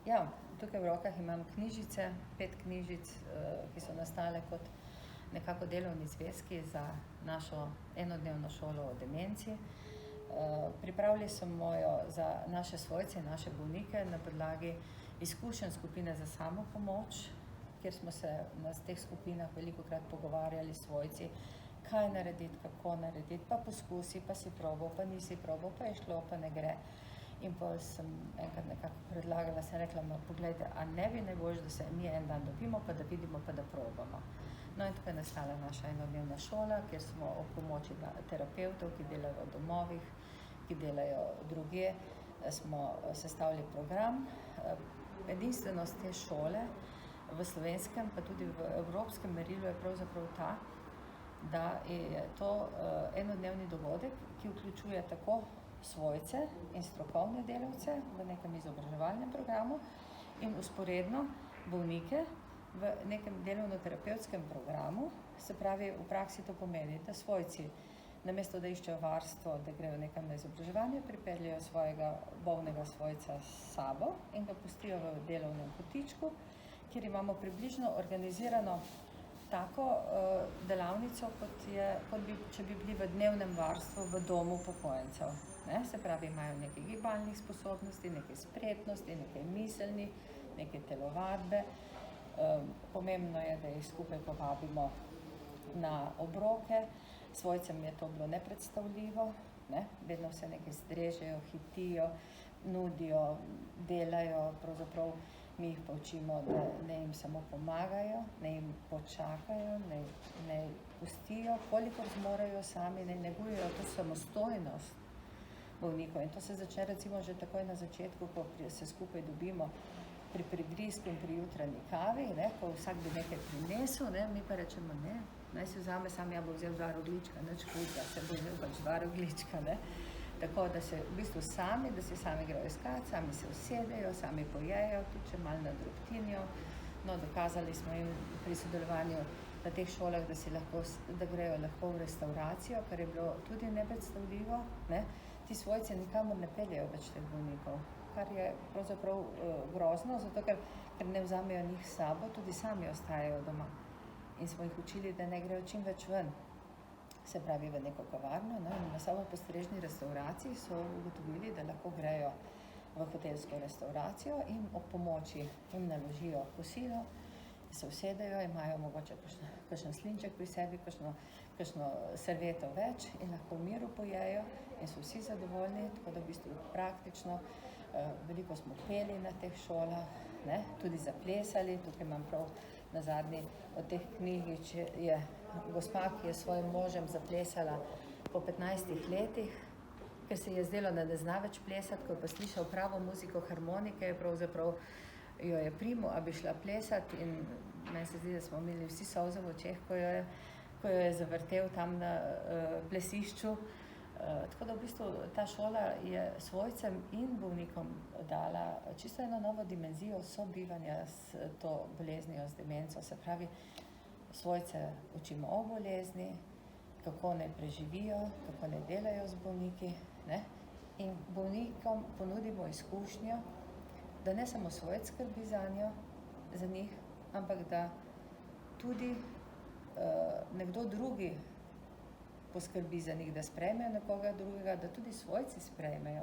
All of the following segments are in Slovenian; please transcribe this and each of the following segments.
Ja, tukaj v rokah imam knjižice, 5 knjižic, ki so nastale kot nekako delovni zvezki za našo enodnevno šolo o demenci. Pripravili smo jo za naše svojce, naše bolnike na podlagi izkušenj skupine za samopomoč, kjer smo se na teh skupinah velikokrat pogovarjali s svojci, kaj narediti, kako narediti, pa poskusi, pa si probal, pa nisi probal, pa je šlo, pa ne gre. In potem sem enkrat nekako predlagala, sem rekla, poglejte, a ne bi najboljše, da se mi en dan dobimo, pa da vidimo, pa da probamo. No in tukaj je nastala naša enodnevna šola, kjer smo ob pomoči terapevtov, ki delajo v domovih, ki delajo drugje, smo sestavili program. Edinstvenost te šole v slovenskem, pa tudi v evropskem merilu je pravzaprav ta, da je to enodnevni dogodek, ki vključuje tako svojce in strokovne delavce v nekem izobraževalnem programu in vzporedno bolnike v nekem delovno-terapevtskem programu. Se pravi, v praksi to pomeni, da svojci namesto da iščejo varstvo, da grejo nekam na izobraževanje, pripeljejo svojega bolnega svojca s sabo in ga pustijo v delovnem kotičku, kjer imamo približno organizirano tako delavnico, če bi bili v dnevnem varstvu v domu upokojencev. Se pravi, imajo nekaj gibalnih sposobnosti, nekaj spretnosti, nekaj miselnih, nekaj telovadbe. Pomembno je, da jih skupaj povabimo na obroke. Svojcem je to bilo nepredstavljivo, vedno vse nekaj zdrežejo, hitijo, nudijo, delajo, pravzaprav mi jih pa učimo, da ne jim samo pomagajo, ne jim počakajo, ne pustijo, kolikor zmorejo sami, ne negujejo to samostojnost bolnikov. In to se začne recimo že takoj na začetku, ko se skupaj dobimo pri prigrizku in pri jutranji kavi, ko vsak bi nekaj prinesel, mi pa rečemo, naj si vzame, sam ja bo vzel 2 rogljička, nič hudega, se bo imel pač 2 rogljička, Tako, da se v bistvu da si sami grejo iskat, sami se usedejo, sami pojejo, tudi če malo nadrobtinijo. No, dokazali smo jim pri sodelovanju na teh šolah, da grejo lahko v restauracijo, kar je bilo tudi nepredstavljivo, Ti svojci nikamor ne peljejo več teh bolnikov, kar je pravzaprav grozno, zato ker ne vzamejo njih s sabo, tudi sami ostajajo doma. In smo jih učili, da ne grejo čim več ven, se pravi v neko kavarno. Na samopostrežni restauraciji so ugotovili, da lahko grejo v hotelsko restauracijo in ob pomoči jim naložijo kosilo, se usedejo, imajo mogoče kakšen slinček pri sebi, kakšno serveto več in lahko v miru pojejo in so vsi zadovoljni, tako da v bistvu praktično veliko smo peli na teh šolah, tudi zaplesali. Tukaj imam prav na zadnji od teh knjigic je gospa, ki je s svojim možem zaplesala po 15 letih, ker se je zdelo, da ne zna več plesati, ko je pa slišal pravo muziko harmonike, pravzaprav jo je primil, a bi šla plesati in meni se zdi, da smo imeli vsi solze v očeh, ko jo je zavrtel tam na plesišču. Tako da v bistvu ta šola je svojcem in bolnikom dala čisto eno novo dimenzijo sobivanja s to boleznijo, z demenco. Se pravi, svojce učimo o bolezni, kako naj preživijo, kako naj delajo z bolniki, in bolnikom ponudimo izkušnjo, da ne samo svojec skrbi za njih, ampak da tudi nekdo drugi poskrbi za njih, da sprejmejo nekoga drugega, da tudi svojci sprejmejo.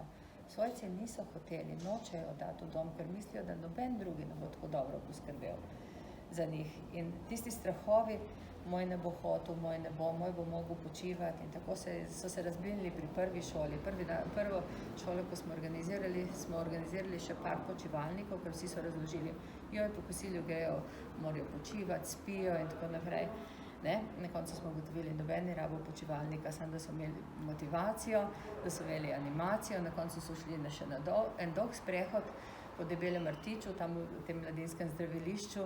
Svojci niso hoteli, nočejo dati v dom, ker mislijo, da noben drugi ne bo tako dobro poskrbel za njih. In tisti strahovi, moj ne bo hotel, moj bo mogel počivati, in tako so se razblinili pri prvi šoli. Prvo šolo, ko smo organizirali še par počivalnikov, ker vsi so razložili, po kosilu grejo, morajo počivati, spijo in tako naprej. Na koncu smo ugotovili, noben ni rabil počivalnika, samo da so imeli motivacijo, da so imeli animacijo, na koncu so šli še na en dolg sprehod po Debelem rtiču, tam v tem mladinskem zdravilišču.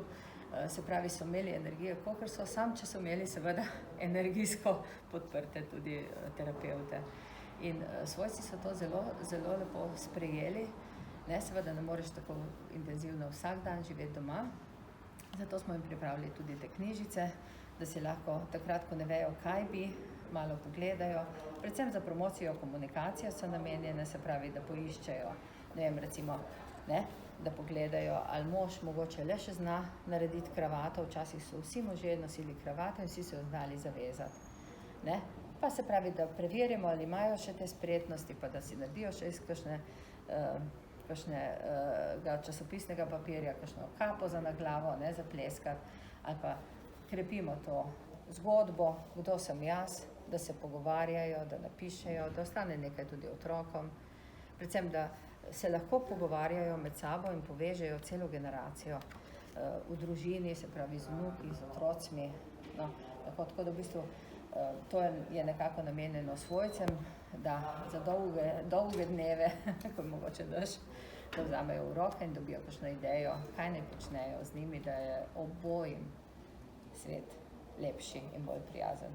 Se pravi, so imeli energijo, kakor so, sam če so imeli seveda energijsko podprte tudi terapevte. In svojci so to zelo, zelo lepo sprejeli, seveda ne moreš tako intenzivno vsak dan živeti doma, zato smo jim pripravili tudi te knjižice, da si lahko takrat, ko ne vejo, kaj bi, malo pogledajo. Predvsem za promocijo komunikacije so namenjene, se pravi, da poiščejo, recimo, da pogledajo, ali mož mogoče le še zna narediti kravato. Včasih so vsi možje nosili kravato in vsi so jo znali zavezati. Ne? Pa se pravi, da preverimo, ali imajo še te spretnosti, pa da si naredijo še iz kakšnega časopisnega papirja, kakšno kapo za na glavo, ne, za pleskati, ali pa krepimo to zgodbo, kdo sem jaz, da se pogovarjajo, da napišejo, da ostane nekaj tudi otrokom. Predvsem, da se lahko pogovarjajo med sabo in povežejo celo generacijo v družini, se pravi z vnuki, z otrocmi. No, tako da v bistvu to je nekako namenjeno svojcem, da za dolge dneve, ko mogoče daš, da vzamejo v roke in dobijo kakšno idejo, kaj naj počnejo z njimi, da je obojim svet lepši in bolj prijazen.